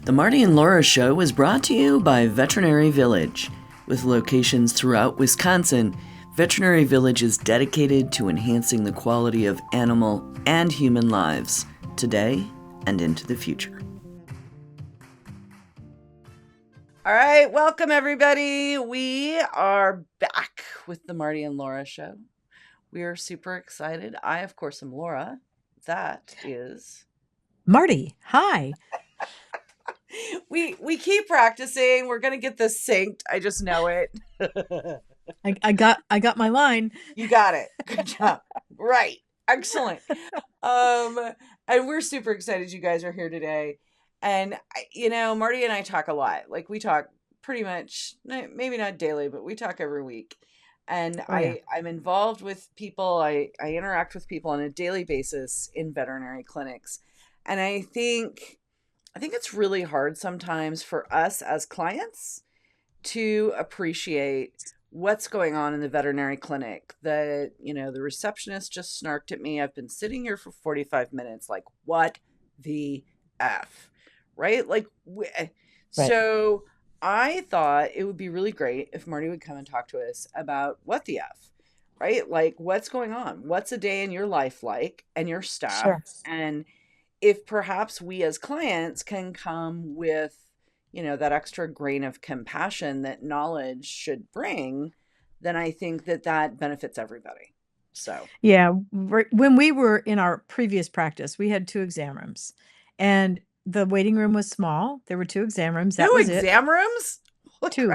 The Marty and Laura Show is brought to you by Veterinary Village. With locations throughout Wisconsin, Veterinary Village is dedicated to enhancing the quality of animal and human lives today and into the future. All right, welcome everybody. We are back with the Marty and Laura Show. We are super excited. I, of course, am Laura. That is Marty. Hi. We keep practicing. We're gonna get this synced. I just know it. I got my line. You got it. Good job. Right. Excellent. And we're super excited you guys are here today. And Marty and I talk a lot. Like we talk pretty much, maybe not daily, but we talk every week. And I'm involved with people. I interact with people on a daily basis in veterinary clinics. And I think it's really hard sometimes for us as clients to appreciate what's going on in the veterinary clinic. The receptionist just snarked at me. I've been sitting here for 45 minutes. Like, what the F? Right? So I thought it would be really great if Marty would come and talk to us about what the F, right? Like, what's going on? What's a day in your life like and your staff? Sure. And if perhaps we as clients can come with, that extra grain of compassion that knowledge should bring, then I think that benefits everybody. So, yeah, when we were in our previous practice, we had 2 exam rooms and the waiting room was small. There were 2 exam rooms. That was it. 2 exam rooms? 2.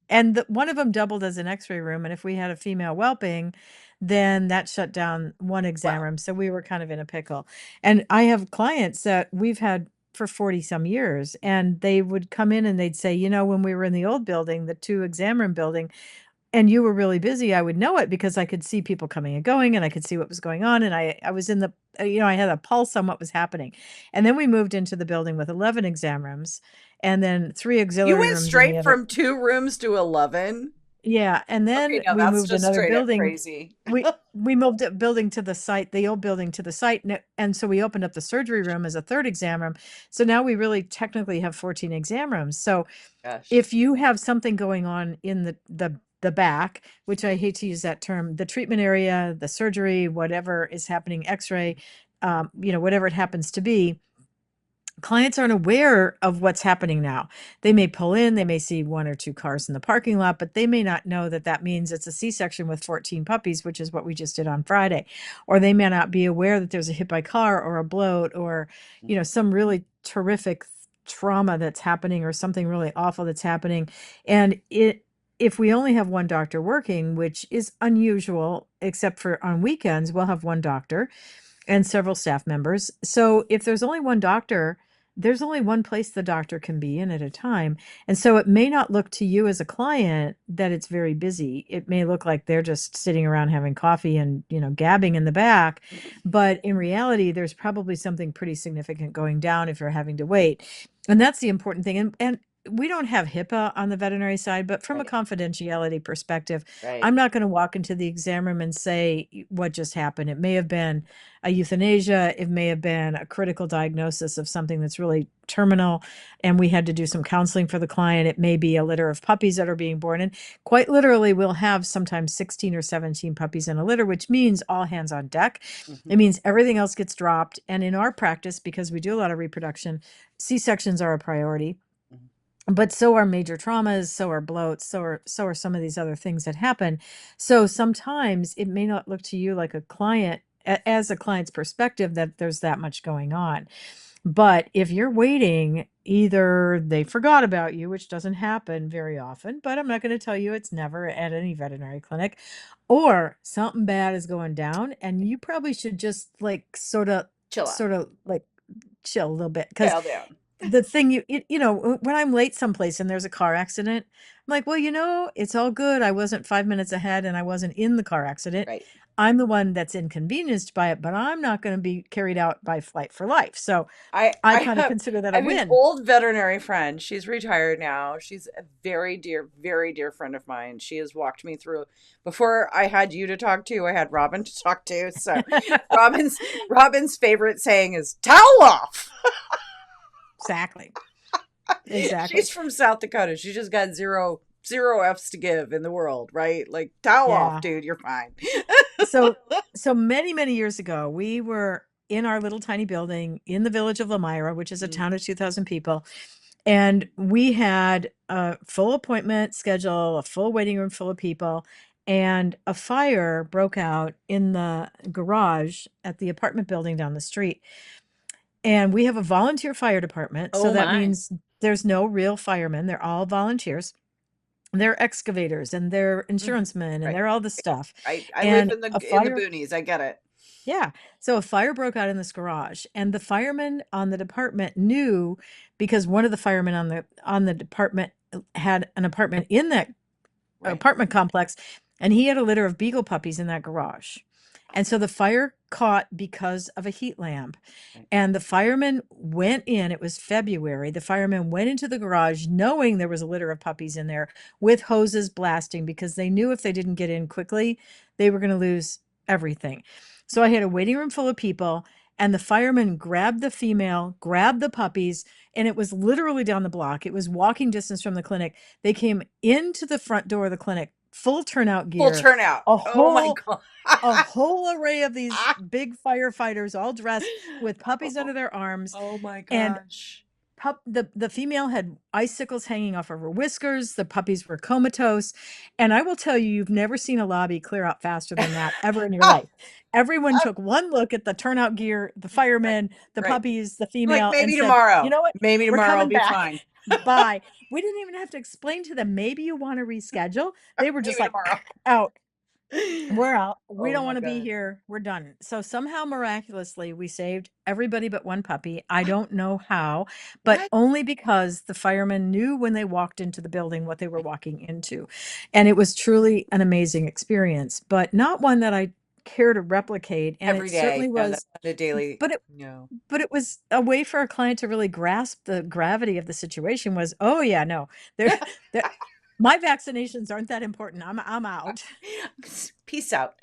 And one of them doubled as an x-ray room. And if we had a female whelping, then that shut down one exam room. So we were kind of in a pickle. And I have clients that we've had for 40 some years, and they would come in and they'd say, when we were in the old building, the 2 exam room building, and you were really busy, I would know it because I could see people coming and going and I could see what was going on. And I was in the, I had a pulse on what was happening. And then we moved into the building with 11 exam rooms and then 3 auxiliary rooms. You went straight from 2 rooms to 11? Yeah. And then we moved another building. Crazy. we moved a building to the site, the old building to the site. And so we opened up the surgery room as a 3rd exam room. So now we really technically have 14 exam rooms. So if you have something going on in the back, which I hate to use that term, the treatment area, the surgery, whatever is happening, x-ray, whatever it happens to be, clients aren't aware of what's happening now. They may pull in, they may see 1 or 2 cars in the parking lot, but they may not know that means it's a C-section with 14 puppies, which is what we just did on Friday. Or they may not be aware that there's a hit by car or a bloat or, some really terrific trauma that's happening or something really awful that's happening. And if we only have 1 doctor working, which is unusual, except for on weekends, we'll have 1 doctor and several staff members. So if there's only 1 doctor, there's only 1 place the doctor can be in at a time. And so it may not look to you as a client that it's very busy. It may look like they're just sitting around having coffee and, gabbing in the back. But in reality, there's probably something pretty significant going down if you're having to wait. And that's the important thing. And we don't have HIPAA on the veterinary side, but from a confidentiality perspective, I'm not going to walk into the exam room and say what just happened. It may have been a euthanasia. It may have been a critical diagnosis of something that's really terminal, and we had to do some counseling for the client. It may be a litter of puppies that are being born. And quite literally, we'll have sometimes 16 or 17 puppies in a litter, which means all hands on deck. It means everything else gets dropped. And in our practice, because we do a lot of reproduction, C-sections are a priority. But so are major traumas, so are bloats, so are some of these other things that happen. So sometimes it may not look to you like a client, as a client's perspective, that there's that much going on. But if you're waiting, either they forgot about you, which doesn't happen very often, but I'm not going to tell you it's never at any veterinary clinic, or something bad is going down and you probably should just sort of chill a little bit. Because the thing when I'm late someplace and there's a car accident, I'm like, well, it's all good. I wasn't 5 minutes ahead and I wasn't in the car accident. Right. I'm the one that's inconvenienced by it, but I'm not going to be carried out by Flight for Life. So I kind of consider that a win. I have an old veterinary friend. She's retired now. She's a very dear friend of mine. She has walked me through. Before I had you to talk to, I had Robin to talk to. So Robin's favorite saying is "towel off." Exactly. exactly. She's from South Dakota. She just got zero F's to give in the world, right? Like, towel off, Yeah. dude. You're fine. So many, many years ago, we were in our little tiny building in the village of Lamira, which is a Mm, town of 2,000 people. And we had a full appointment schedule, a full waiting room full of people, and a fire broke out in the garage at the apartment building down the street. And we have a volunteer fire department. So oh that my. means there's no real firemen. They're all volunteers. They're excavators and they're Mhm. insurance men and Right. they're all this stuff. I live And a in the fire, boonies. I get it. yeah. So a fire broke out in this garage, and the firemen on the department knew because one of the firemen on the department had an apartment in that Right. apartment complex, and he had a litter of beagle puppies in that garage. And so the fire caught because of a heat lamp. Right. And the firemen went in, it was February. The firemen went into the garage knowing there was a litter of puppies in there with hoses blasting because they knew if they didn't get in quickly, they were going to lose everything. So I had a waiting room full of people, and the firemen grabbed the female, grabbed the puppies, and it was literally down the block. It was walking distance from the clinic. They came into the front door of the clinic, full turnout Full gear, turnout. a Oh my whole god. a whole array of these big firefighters all dressed with puppies under Oh, their arms. oh my And gosh. the female had icicles hanging off of her whiskers. The puppies were comatose. And I will tell you, you've never seen a lobby clear out faster than that ever in your life. Everyone took one look at the turnout gear, the Right. firemen, the Right. puppies, the Like, female, and maybe said, you tomorrow. know what? Maybe We're tomorrow I'll coming be back. fine. Bye. We didn't even have to explain to them, maybe you want to reschedule. They were just Maybe like, tomorrow. out. We're out. We Oh don't my want to be god. here. We're done. So somehow miraculously we saved everybody but one puppy. I don't know how, but What? only because the firemen knew when they walked into the building what they were walking into. And it was truly an amazing experience, but not one that I care to replicate. And it Every day. certainly No, that's was, not a daily. but it No. but it was a way for a client to really grasp the gravity of the situation was, oh yeah, no, there my vaccinations aren't that important. I'm out. Peace out.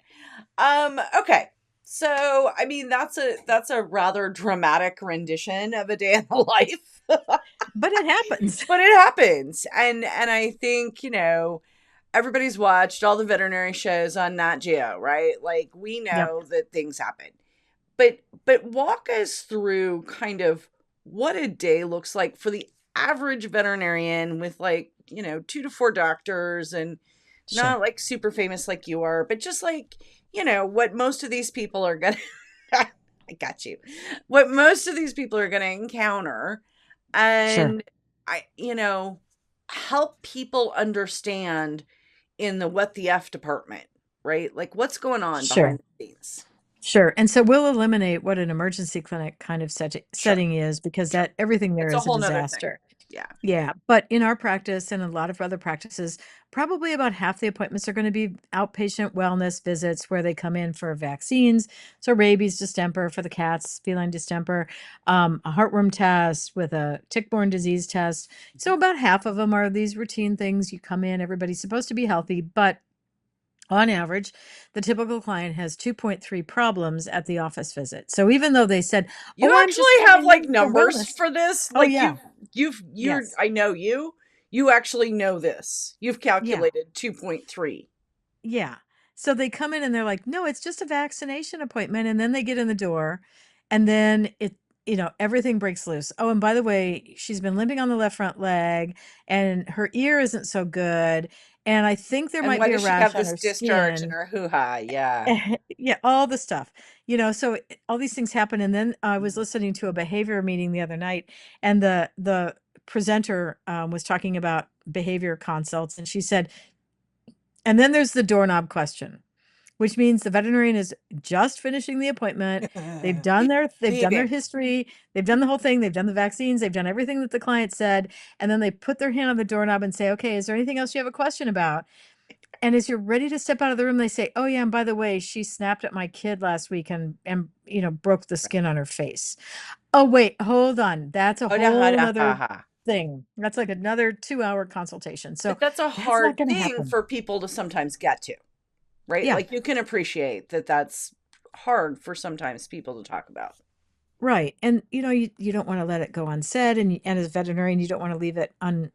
Okay. So, I mean, that's a rather dramatic rendition of a day in the life. But it happens. But it happens. And I think, everybody's watched all the veterinary shows on Nat Geo, right? Like, we Yep. know that things happen. But walk us through kind of what a day looks like for the average veterinarian with, like, 2 to 4 doctors, and Sure. not like super famous like you are, but just like, what most of these people are gonna I got you. What most of these people are gonna encounter, Sure. and help people understand in the what the F department, right? Like, what's going on behind Sure. the scenes. Sure. And so we'll eliminate what an emergency clinic kind of Sure. setting is because Sure. that everything there It's a is a whole nother thing. disaster. Yeah. Yeah. But in our practice and a lot of other practices, probably about half the appointments are going to be outpatient wellness visits where they come in for vaccines. So rabies, distemper for the cats, feline distemper, a heartworm test with a tick-borne disease test. So about half of them are these routine things. You come in, everybody's supposed to be healthy, but on average, the typical client has 2.3 problems at the office visit. So even though they said, You "Oh, I'm just actually have coming like in for numbers wellness." for this? Oh Like, yeah. you're Yes. I know you. You actually know this. You've Yeah. calculated 2.3. Yeah. So they come in and they're like, "No, it's just a vaccination appointment." And then they get in the door and then everything breaks loose. Oh, and by the way, she's been limping on the left front leg and her ear isn't so good. And I think there And might why be a does she rash have on this her discharge in skin. her hoo-ha? Yeah. Yeah, all the stuff. So all these things happen, and then I was Mhm. listening to a behavior meeting the other night, and the presenter was talking about behavior consults, and she said, and then there's the doorknob question, which means the veterinarian is just finishing the appointment. They've done their Baby. history, they've done the whole thing, they've done the vaccines, they've done everything that the client said, and then they put their hand on the doorknob and say, "Okay, is there anything else you have a question about?" And as you're ready to step out of the room, they say, "Oh yeah, and by the way, she snapped at my kid last week and broke the skin on her face." Oh wait, hold on. That's a Hoda, whole hoda, ha, nother ha. thing. That's like another 2-hour consultation. So But that's a that's not hard going to thing happen. for people to sometimes get to, right? Yeah. Like, you can appreciate that that's hard for sometimes people to talk about. Right. And you don't want to let it go unsaid, and as a veterinarian, you don't want to leave it Right.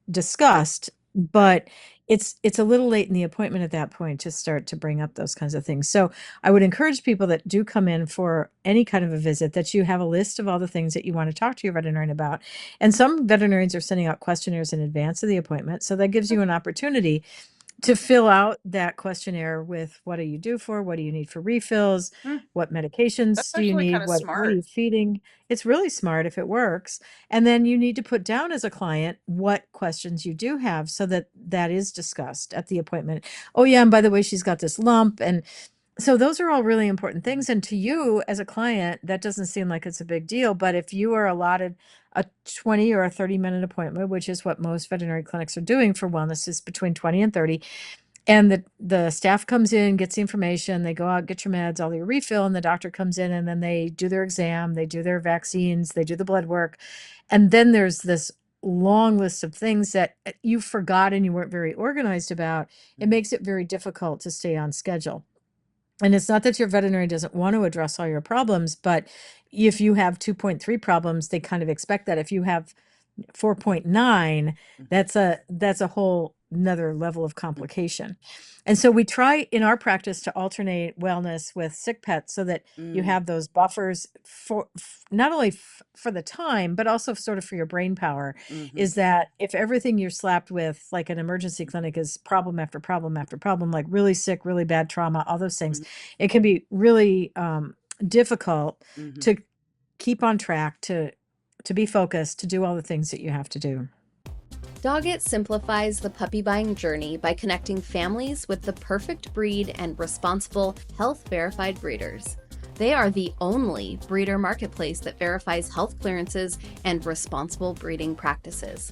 undiscussed, Right. but it's a little late in the appointment at that point to start to bring up those kinds of things. So I would encourage people that do come in for any kind of a visit that you have a list of all the things that you want to talk to your veterinarian about. And some veterinarians are sending out questionnaires in advance of the appointment, so that gives you an opportunity to fill out that questionnaire with what do you do for, what do you need for refills, Hmm. what That's medications do you actually kind need, of what are smart. you feeding. It's really smart if it works. And then you need to put down as a client what questions you do have so that that is discussed at the appointment. Oh yeah, and by the way, she's got this lump. And so those are all really important Mhm. things. And to you as a client, that doesn't seem like it's a big deal. But if you are allotted a 20 or a 30-minute appointment, which is what most veterinary clinics are doing for wellness, is between 20 and 30, and the staff comes in, gets the information, they go out, get your meds, all your refill, and the doctor comes in, and then they do their exam, they do their vaccines, they do the blood work. And then there's this long list of things that you forgot and you weren't very organized about. It Mhm. makes it very difficult to stay on schedule. And it's not that your veterinary doesn't want to address all your problems, but if you have 2.3 problems, they kind of expect that. If you have 4.9, Mhm. that's a whole another level of Mhm. complication. And so we try in our practice to alternate wellness with sick pets so that you Mm. have those buffers for not only for the time, but also sort of for your brain power. Mhm. Is that if everything you're slapped with, like an emergency clinic, is problem after problem after problem, like really sick, really bad trauma, all those things, Mhm. it can be really difficult Mhm. to keep on track, to be focused, to do all the things that you have to do. Doggett simplifies the puppy buying journey by connecting families with the perfect breed and responsible, health verified breeders. They are the only breeder marketplace that verifies health clearances and responsible breeding practices.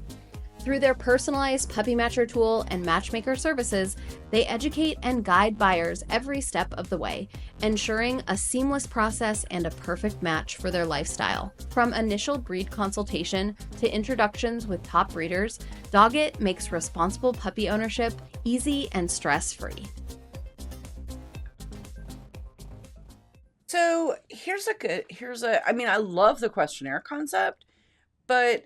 Through their personalized puppy matcher tool and matchmaker services, they educate and guide buyers every step of the way, ensuring a seamless process and a perfect match for their lifestyle. From initial breed consultation to introductions with top breeders, Doggett makes responsible puppy ownership easy and stress-free. So I mean, I love the questionnaire concept, but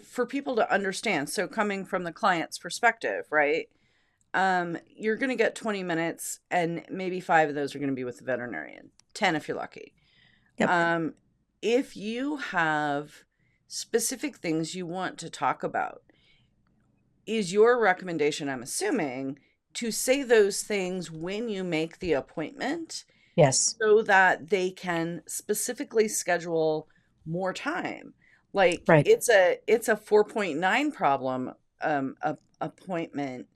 for people to understand, so coming from the client's perspective, right? You're going to get 20 minutes and maybe 5 of those are going to be with the veterinarian, 10 if you're lucky. Yep. Um, if you have specific things you want to talk about, is your recommendation, I'm assuming, to say those things when you make the appointment Yes. so that they can specifically schedule more time? Like Right. it's a 4.9 problem appointment.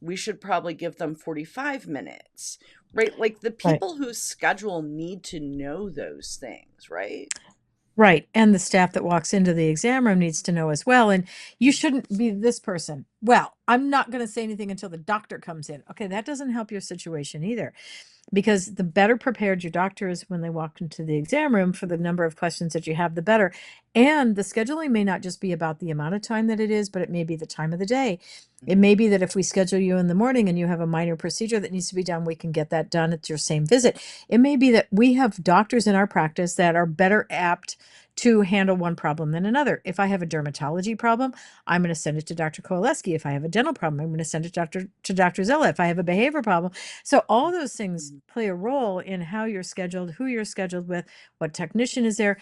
We should probably give them 45 minutes, right? Like the Right. people who schedule need to know those things, right? Right. And the staff that walks into the exam room needs to know as well. And you shouldn't be this person. Well, I'm not going to say anything until the doctor comes in. Okay, that doesn't help your situation either. Because the better prepared your doctor is when they walk into the exam room for the number of questions that you have, the better. And the scheduling may not just be about the amount of time that it is, but it may be the time of the day. It Mhm. may be that if we schedule you in the morning and you have a minor procedure that needs to be done, we can get that done at your same visit. It may be that we have doctors in our practice that are better apt to handle one problem than another. If I have a dermatology problem, I'm going to send it to Dr. Kowaleski. If I have a dental problem, I'm going to send it to Dr. Zilla. If I have a behavior problem, so all those things Mhm. play a role in how you're scheduled, who you're scheduled with, what technician is there.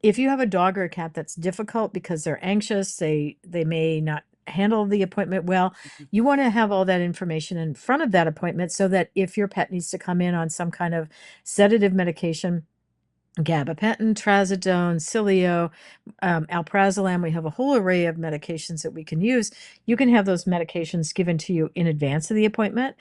If you have a dog or a cat that's difficult because they're anxious, they may not handle the appointment well, Mhm. you want to have all that information in front of that appointment so that if your pet needs to come in on some kind of sedative medication, gabapentin, trazodone, Cilio, alprazolam. We have a whole array of medications that we can use. You can have those medications given to you in advance of the appointment.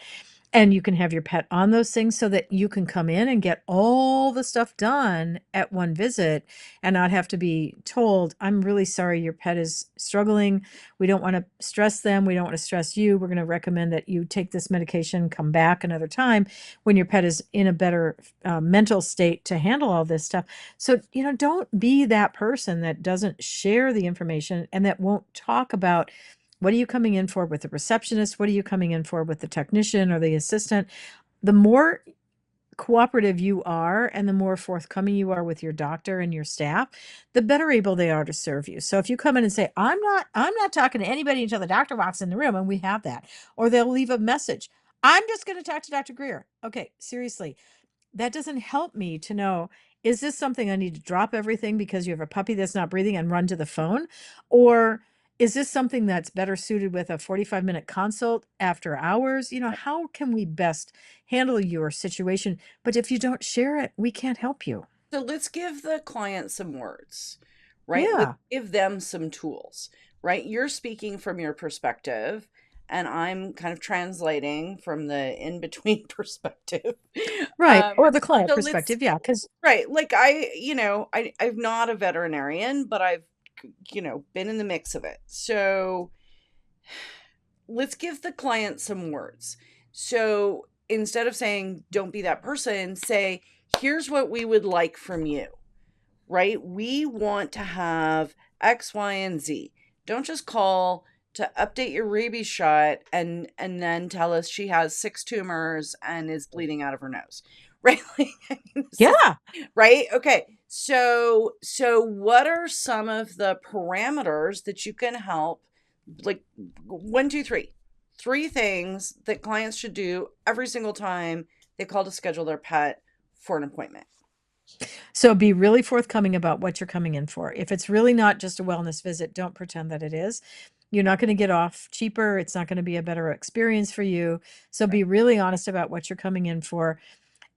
And you can have your pet on those things so that you can come in and get all the stuff done at one visit and not have to be told, I'm really sorry your pet is struggling. We don't want to stress them. We don't want to stress you. We're going to recommend that you take this medication, come back another time when your pet is in a better mental state to handle all this stuff. So, don't be that person that doesn't share the information and that won't talk about what are you coming in for with the receptionist? What are you coming in for with the technician or the assistant? The more cooperative you are and the more forthcoming you are with your doctor and your staff, the better able they are to serve you. So if you come in and say, I'm not talking to anybody until the doctor walks in the room, and we have that, or they'll leave a message, I'm just going to talk to Dr. Greer. Okay, seriously, that doesn't help me to know, is this something I need to drop everything because you have a puppy that's not breathing and run to the phone? Or is this something that's better suited with a 45-minute consult after hours? How can we best handle your situation? But if you don't share it, we can't help you. So let's give the client some words, right? Let's Yeah, give them some tools, right? You're speaking from your perspective, and I'm kind of translating from the in between perspective. right. Um, Or the client so let's, perspective. Yeah, because right. Like I'm not a veterinarian, but I've, been in the mix of it. So let's give the client some words. So instead of saying, don't be that person, say, here's what we would like from you, right? We want to have X, Y, and Z. Don't just call to update your rabies shot and then tell us she has 6 tumors and is bleeding out of her nose. Right? Like, I mean, yeah. right? Okay. So what are some of the parameters that you can help, like, one, two, three. Three things that clients should do every single time they call to schedule their pet for an appointment. So be really forthcoming about what you're coming in for. If it's really not just a wellness visit, don't pretend that it is. You're not going to get off cheaper. It's not going to be a better experience for you. So Right. be really honest about what you're coming in for.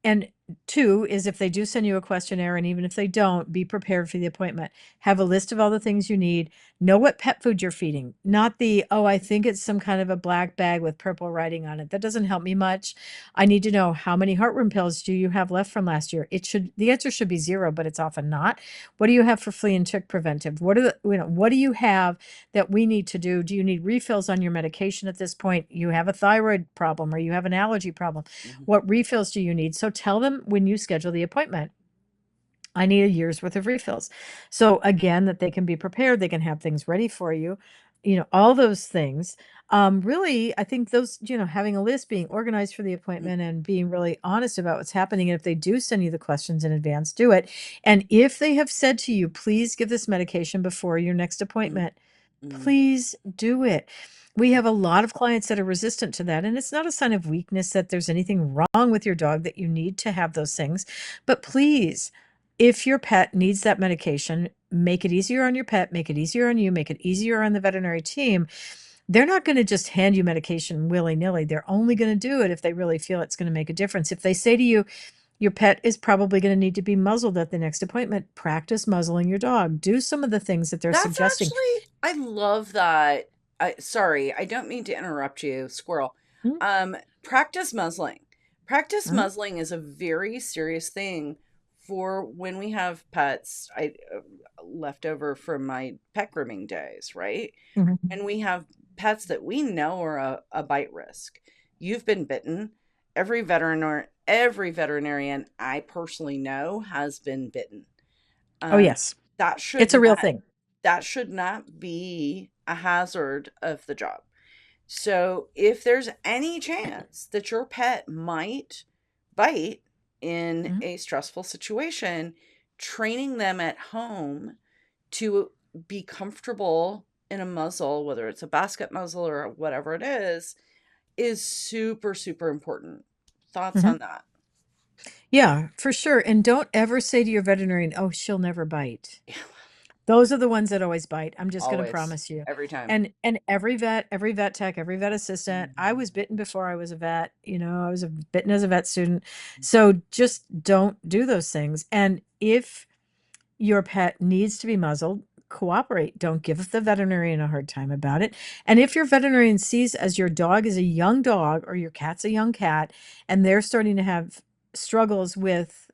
And two is, if they do send you a questionnaire, and even if they don't, be prepared for the appointment. Have a list of all the things you need. Know what pet food you're feeding, not the, oh, I think it's some kind of a black bag with purple writing on it. That doesn't help me much. I need to know, how many heartworm pills do you have left from last year? The answer should be 0, but it's often not. What do you have for flea and tick preventive? What do you have that we need to do? Do you need refills on your medication at this point? You have a thyroid problem, or you have an allergy problem. Mhm. What refills do you need? So tell them when you schedule the appointment, I need a year's worth of refills. So again, that they can be prepared, they can have things ready for you, all those things. Really, I think those, having a list, being organized for the appointment, and being really honest about what's happening. And if they do send you the questions in advance, do it. And if they have said to you, please give this medication before your next Mhm. appointment, Mhm. please do it. We have a lot of clients that are resistant to that. And it's not a sign of weakness that there's anything wrong with your dog that you need to have those things. But please, if your pet needs that medication, make it easier on your pet, make it easier on you, make it easier on the veterinary team. They're not going to just hand you medication willy-nilly. They're only going to do it if they really feel it's going to make a difference. If they say to you, your pet is probably going to need to be muzzled at the next appointment, practice muzzling your dog. Do some of the things that they're That's suggesting. actually, I love that. Sorry, I don't mean to interrupt you, squirrel. Mm, Practice muzzling. Practice mm, muzzling is a very serious thing for when we have pets. I left over from my pet grooming days, right? mhm. And we have pets that we know are a bite risk. You've been bitten. Every veterinarian I personally know has been bitten. Oh, Um, yes. that should It's a real not thing. that should not be a hazard of the job. So if there's any chance that your pet might bite in Mhm, a stressful situation, training them at home to be comfortable in a muzzle, whether it's a basket muzzle or whatever it is super, super important. Thoughts mhm. on that? Yeah, for sure. And don't ever say to your veterinarian, oh, she'll never bite. Yeah, Those are the ones that always bite. I'm just going to always, promise you. every time. And every vet tech, every vet assistant, I Mhm. was bitten before I was a vet. I was bitten as a vet student. So just don't do those things. And if your pet needs to be muzzled, cooperate. Don't give the veterinarian a hard time about it. And if your veterinarian sees as your dog is a young dog or your cat's a young cat, and they're starting to have struggles with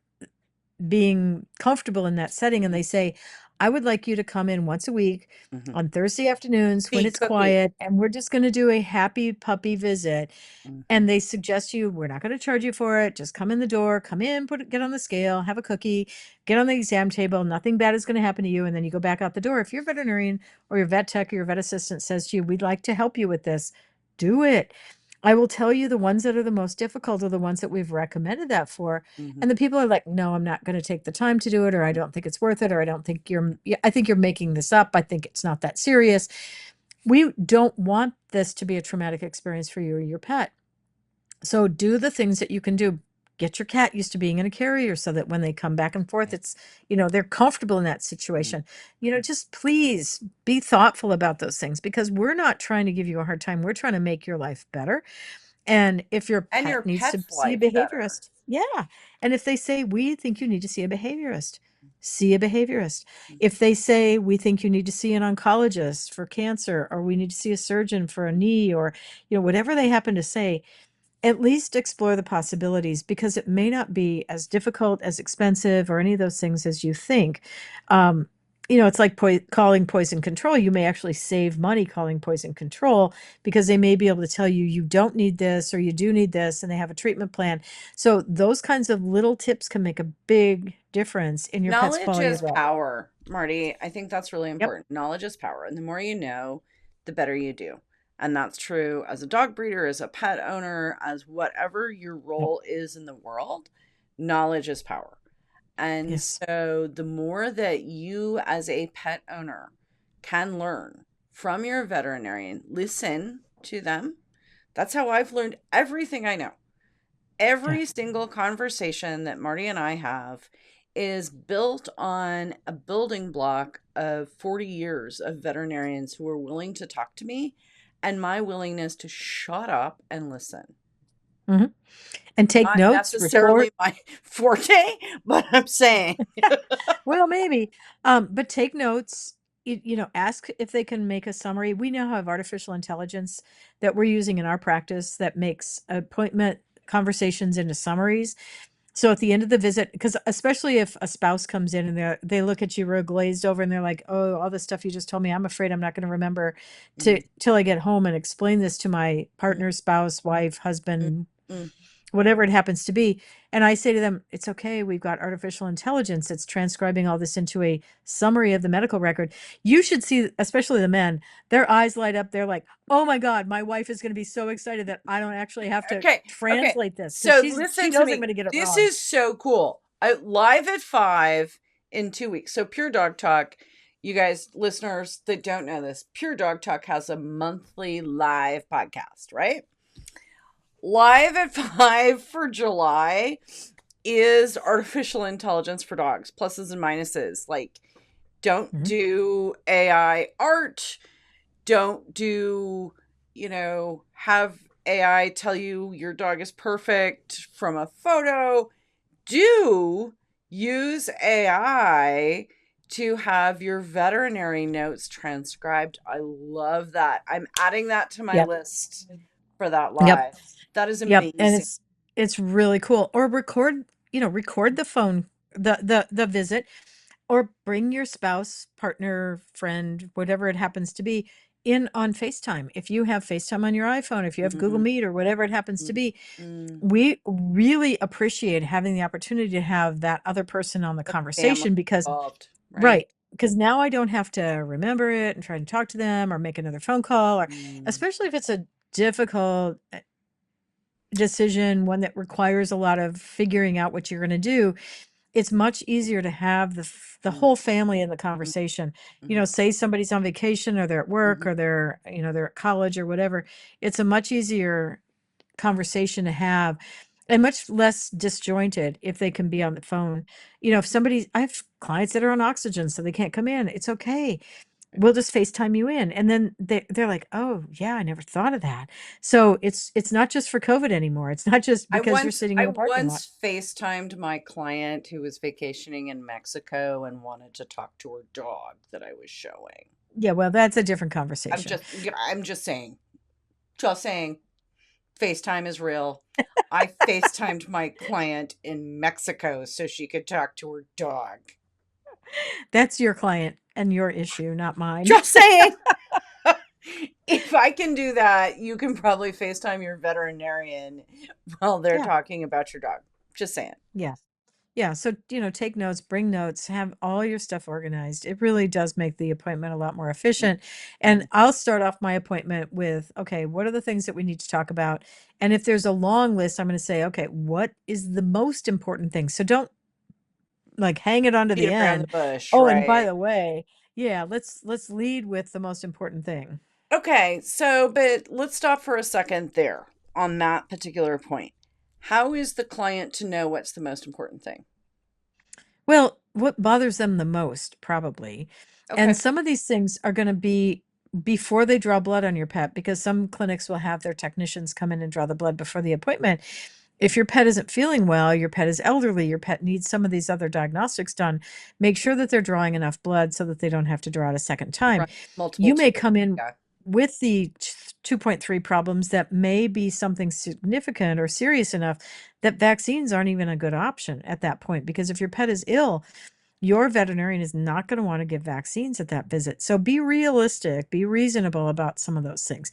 being comfortable in that setting, and Mhm. they say, I would like you to come in once a week Mhm. on Thursday afternoons when Be it's cookie. quiet, and we're just going to do a happy puppy visit. Mhm. And they suggest you, we're not going to charge you for it. Just come in the door, come in, get on the scale, have a cookie, get on the exam table. Nothing bad is going to happen to you. And then you go back out the door. If your veterinarian or your vet tech or your vet assistant says to you, we'd like to help you with this, do it. I will tell you the ones that are the most difficult are the ones that we've recommended that for. Mm-hmm. And the people are like, no, I'm not going to take the time to do it, or I don't think it's worth it, or I think you're making this up. I think it's not that serious. We don't want this to be a traumatic experience for you or your pet. So do the things that you can do. Get your cat used to being in a carrier so that when they come back and forth, it's, they're comfortable in that situation. Just please be thoughtful about those things, because we're not trying to give you a hard time. We're trying to make your life better. And if your And your pet needs to pet's see a life better. behaviorist, yeah. And if they say, we think you need to see a behaviorist, see a behaviorist. If they say, we think you need to see an oncologist for cancer, or we need to see a surgeon for a knee, or, whatever they happen to say, at least explore the possibilities, because it may not be as difficult, as expensive, or any of those things as you think. It's like calling poison control. You may actually save money calling poison control, because they may be able to tell you, you don't need this, or you do need this, and they have a treatment plan. So those kinds of little tips can make a big difference in your pet's Knowledge quality is of life. power, Marty. I think that's really Yep. important. Knowledge is power. And the more you know, the better you do. And that's true as a dog breeder, as a pet owner, as whatever your Yep. role is in the world. Knowledge is power. And Yes. so the more that you as a pet owner can learn from your veterinarian, listen to them. That's how I've learned everything I know. Every Yeah. single conversation that Marty and I have is built on a building block of 40 years of veterinarians who are willing to talk to me, and my willingness to shut up and listen. Mm-hmm. And take Not notes, necessarily record. my forte, but I'm saying. Well, maybe. But take notes. Ask if they can make a summary. We now have artificial intelligence that we're using in our practice that makes appointment conversations into summaries. So at the end of the visit, because especially if a spouse comes in and they look at you real glazed over and they're like, oh, all the stuff you just told me, I'm afraid I'm not going to remember till I get home and explain this to my partner, spouse, wife, husband, Mm. whatever it happens to be. And I say to them, it's okay. We've got artificial intelligence that's transcribing all this into a summary of the medical record. You should see, especially the men, their eyes light up. They're like, oh my God, my wife is going to be so excited that I don't actually have to Okay. translate this, So because she listen to knows I'm me. going to get it This wrong. is so cool. Live at 5 in 2 weeks. So Pure Dog Talk, you guys, listeners that don't know this, Pure Dog Talk has a monthly live podcast, right? Live at 5 for July is artificial intelligence for dogs, pluses and minuses. Like, don't do AI art. Don't do, have AI tell you your dog is perfect from a photo. Do use AI to have your veterinary notes transcribed. I love that. I'm adding that to my list for that live. Yep. That is Yep. amazing. And it's really cool. Or record the phone, the visit, or bring your spouse, partner, friend, whatever it happens to be, in on FaceTime. If you have FaceTime on your iPhone, if you have Google Meet or whatever it happens to be, we really appreciate having the opportunity to have that other person on the conversation, because involved, right. Because now I don't have to remember it and try to talk to them or make another phone call, or especially if it's a difficult decision, one that requires a lot of figuring out what you're going to do. It's much easier to have the whole family in the conversation. Say somebody's on vacation, or they're at work, or they're at college or whatever. It's a much easier conversation to have, and much less disjointed if they can be on the phone. If I have clients that are on oxygen, so they can't come in, it's okay. We'll just FaceTime you in. And then they're like, oh yeah, I never thought of that. So it's not just for COVID anymore. It's not just because you're sitting in I the parking lot. once FaceTimed my client who was vacationing in Mexico and wanted to talk to her dog that I was showing. Yeah, well, that's a different conversation. I'm just saying. Just saying. FaceTime is real. I FaceTimed my client in Mexico so she could talk to her dog. That's your client and your issue, not mine. Just saying. If I can do that, you can probably FaceTime your veterinarian while they're talking about your dog. Just saying. Yeah. Yeah, so, take notes, bring notes, have all your stuff organized. It really does make the appointment a lot more efficient. And I'll start off my appointment with, okay, what are the things that we need to talk about? And if there's a long list, I'm going to say, okay, what is the most important thing? So don't like hang it onto Beat the around the end. bush, Oh, and by right? the way, yeah, let's lead with the most important thing. Okay, so but let's stop for a second there on that particular point. How is the client to know what's the most important thing? Well, what bothers them the most, probably. And Okay. some of these things are going to be before they draw blood on your pet, because some clinics will have their technicians come in and draw the blood before the appointment. If your pet isn't feeling well, your pet is elderly, your pet needs some of these other diagnostics done, make sure that they're drawing enough blood so that they don't have to draw it a second time. Right. Multiple You may tubes. come in Yeah. with the 2.3 problems that may be something significant or serious enough that vaccines aren't even a good option at that point. Because if your pet is ill, your veterinarian is not going to want to give vaccines at that visit. So be realistic, be reasonable about some of those things.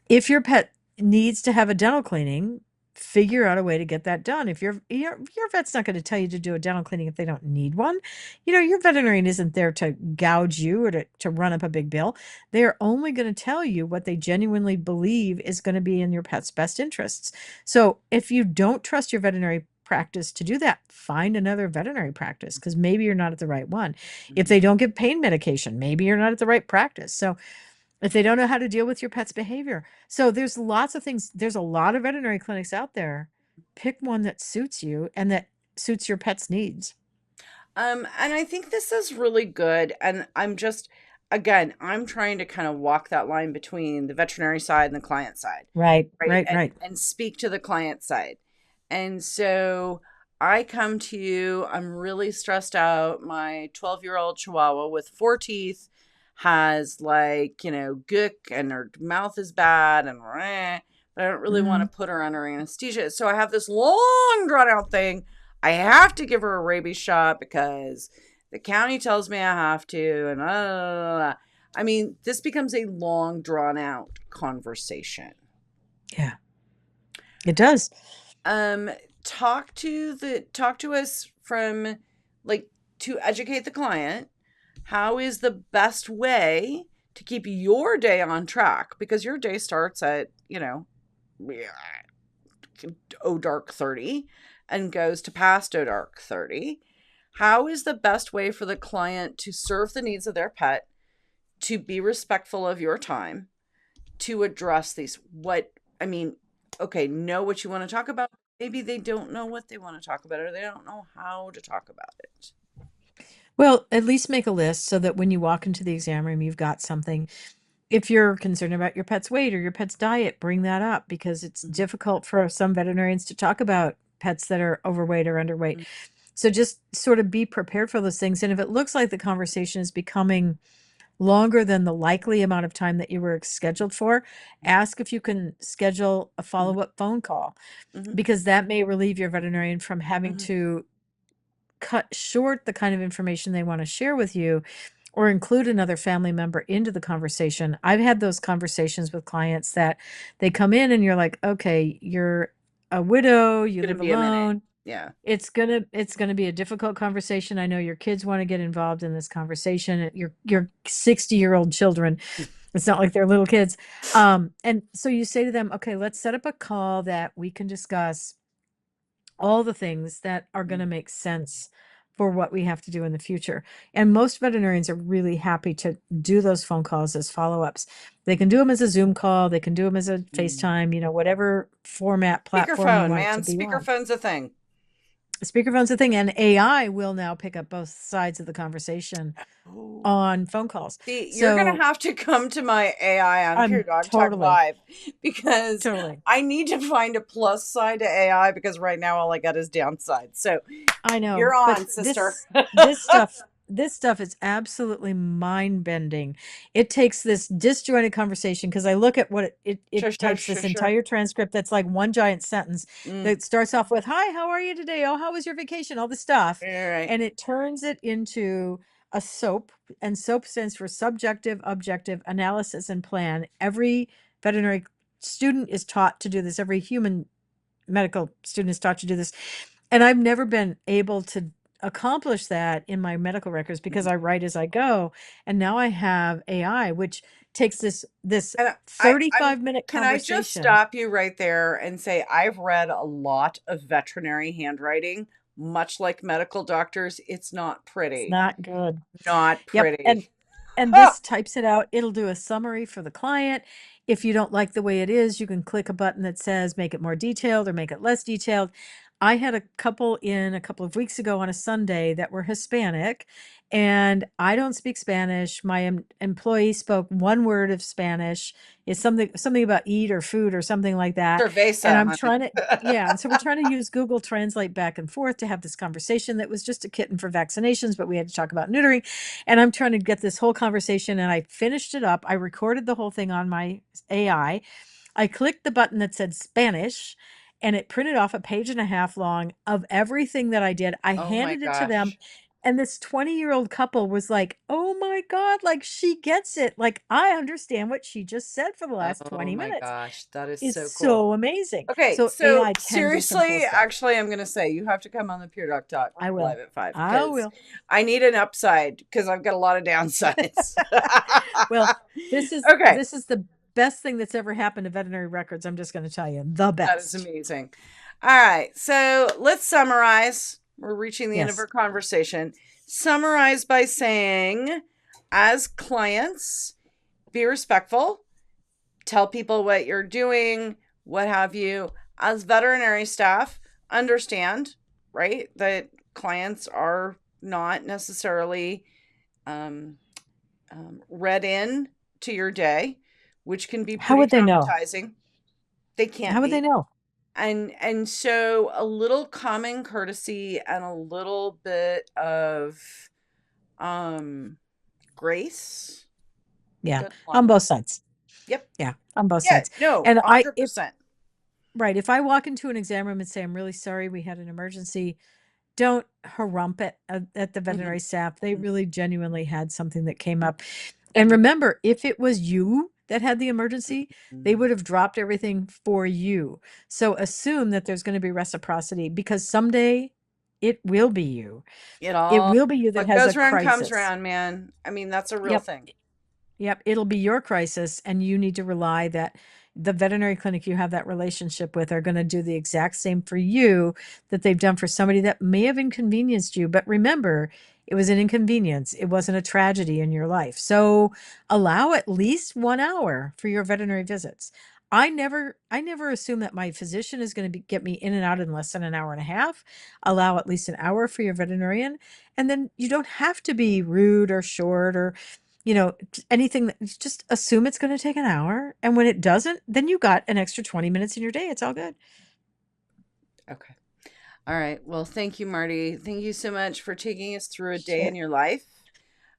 If your pet needs to have a dental cleaning, figure out a way to get that done. If your vet's not going to tell you to do a dental cleaning if they don't need one, your veterinarian isn't there to gouge you or to run up a big bill. They're only going to tell you what they genuinely believe is going to be in your pet's best interests. So if you don't trust your veterinary practice to do that, find another veterinary practice, because maybe you're not at the right one. If Mhm. they don't give pain medication, maybe you're not at the right practice. So if they don't know how to deal with your pet's behavior. So there's lots of things. There's a lot of veterinary clinics out there. Pick one that suits you and that suits your pet's needs. And I think this is really good. And I'm just, again, I'm trying to kind of walk that line between the veterinary side and the client side, Right, right? right, right. And speak to the client side. And so I come to you, I'm really stressed out. My 12-year-old Chihuahua with four teeth has like, gook and her mouth is bad and but I don't really want Mhm. to put her under anesthesia. So I have this long drawn out thing. I have to give her a rabies shot because the county tells me I have to. And I mean, this becomes a long drawn out conversation. Yeah, it does. um talk to us from, like, to educate the client. How is the best way to keep your day on track, because your day starts at oh dark 30 and goes to past oh dark 30. How is the best way for the client to serve the needs of their pet, to be respectful of your time, to address these, what I mean, okay, know what you want to talk about. Maybe they don't know what they want to talk about, or they don't know how to talk about it. Well, at least make a list so that when you walk into the exam room, you've got something. If you're concerned about your pet's weight or your pet's diet, bring that up, because it's Mhm. difficult for some veterinarians to talk about pets that are overweight or underweight. Mhm. So just sort of be prepared for those things. And if it looks like the conversation is becoming longer than the likely amount of time that you were scheduled for, ask if you can schedule a Mhm. follow-up phone call, Mhm. because that may relieve your veterinarian from having Mhm. to cut short the kind of information they want to share with you or include another family member into the conversation. I've had those conversations with clients that they come in and you're like, okay, you're a widow, you Gonna live be a minute. alone. Yeah. It's gonna be a difficult conversation. I know your kids want to get involved in this conversation. Your 60-year-old children. It's not like they're little kids. And so you say to them, okay, let's set up a call that we can discuss all the things that are going to Mhm. make sense for what we have to do in the future. And most veterinarians are really happy to do those phone calls as follow-ups. They can do them as a Zoom call, they can do them as a Mhm. FaceTime, whatever format platform you Speakerphone, want it to man. be on. Speakerphone's a thing. Speakerphone's a thing, and AI will now pick up both sides of the conversation Oh. on phone calls. See, you're gonna So have to come to my AI on Pure I'm Dog Talk totally, Live, because totally. I need to find a plus side to AI, because right now all I got is downside. So I know, you're but on, sister. this stuff is absolutely mind-bending. It takes this disjointed conversation, because I look at what Sure, it sure, types sure, this sure. entire transcript that's like one giant sentence Mm, that starts off with, "Hi, how are you today? Oh, how was your vacation?" All this stuff, all right. and it turns it into a SOAP, and SOAP stands for subjective, objective, analysis, and plan. Every veterinary student is taught to do this. Every human medical student is taught to do this. And I've never been able to accomplish that in my medical records because I write as I go. And now I have AI, which takes this And 35-minute can I just conversation. stop you right there and say I've read a lot of veterinary handwriting, much like medical doctors. It's not It's pretty. not good. Not Yep. pretty. And this types it out. It'll do a summary for the client. If you don't like the way it is, you can click a button that says make it more detailed or make it less detailed. I had a couple in a couple of weeks ago on a Sunday that were Hispanic, and I don't speak Spanish. My employee spoke one word of Spanish. It's something about eat or food or something like that. And Cerveza, I'm honey. trying to, yeah. And so we're trying to use Google Translate back and forth to have this conversation that was just a kitten for vaccinations, but we had to talk about neutering. And I'm trying to get this whole conversation, and I finished it up. I recorded the whole thing on my AI. I clicked the button that said Spanish, and it printed off a page and a half long of everything that I did. I Oh my handed it to them. gosh. And this 20-year-old couple was like, oh my God, like she gets it. Like I understand what she just said for the last Oh 20 my minutes. gosh. That is It's so cool. so amazing. Okay, So so AI can do some cool seriously, stuff. actually, I'm going to say you have to come on the Pure Dog Talk I will. live at 5. I will. I need an upside because I've got a lot of downsides. Well, this is Okay. this is the best thing that's ever happened to veterinary records. I'm just going to tell you, the That is best. amazing. All right, so let's summarize. We're reaching the end of Yes. our conversation. Summarize by saying, as clients, be respectful, tell people what you're doing, what have you. As veterinary staff, understand, right, that clients are not necessarily read in to your day, which can be How pretty would they know? traumatizing. They can't How would they be. know? And so a little common courtesy and a little bit of grace. Yeah, Good on one. both sides. Yep. Yeah, on both Yeah, sides. no, And 100%. right, if I walk into an exam room and say, I'm really sorry, we had an emergency, don't harump it at the veterinary staff. They really genuinely had something that came up. And remember, if it was you that had the emergency, they would have dropped everything for you. So assume that there's going to be reciprocity because someday it will be you. It It will be you that what has goes a around comes crisis. around, man. I mean, that's a real Yep. thing. Yep. It'll be your crisis, and you need to rely that the veterinary clinic you have that relationship with are going to do the exact same for you that they've done for somebody that may have inconvenienced you. But remember, it was an inconvenience. It wasn't a tragedy in your life. So allow at least 1 hour for your veterinary visits. I never assume that my physician is going to get me in and out in less than an hour and a half. Allow at least an hour for your veterinarian. And then you don't have to be rude or short or anything that just assume it's going to take an hour. And when it doesn't, then you got an extra 20 minutes in your day. It's all good. Okay. All right. Well, thank you, Marty. Thank you so much for taking us through a day in your life.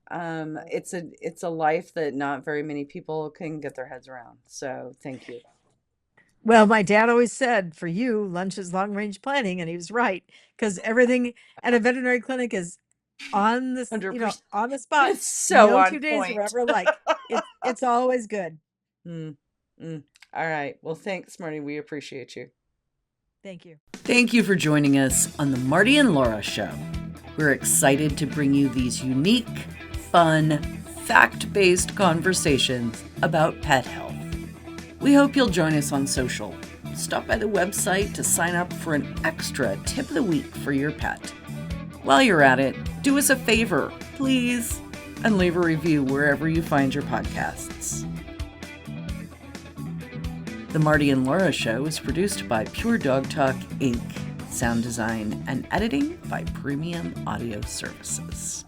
It's a life that not very many people can get their heads around. So thank you. Well, my dad always said, for you, lunch is long range planning. And he was right, because everything at a veterinary clinic is on the 100%. on the spot. It's so no on 2 days point. are ever like it's always good. All right. Well, thanks, Marty. We appreciate you. Thank you. Thank you for joining us on the Marty and Laura Show. We're excited to bring you these unique, fun, fact-based conversations about pet health. We hope you'll join us on social. Stop by the website to sign up for an extra tip of the week for your pet. While you're at it, do us a favor, please, and leave a review wherever you find your podcasts. The Marty and Laura Show is produced by Pure Dog Talk, Inc. Sound design and editing by Premium Audio Services.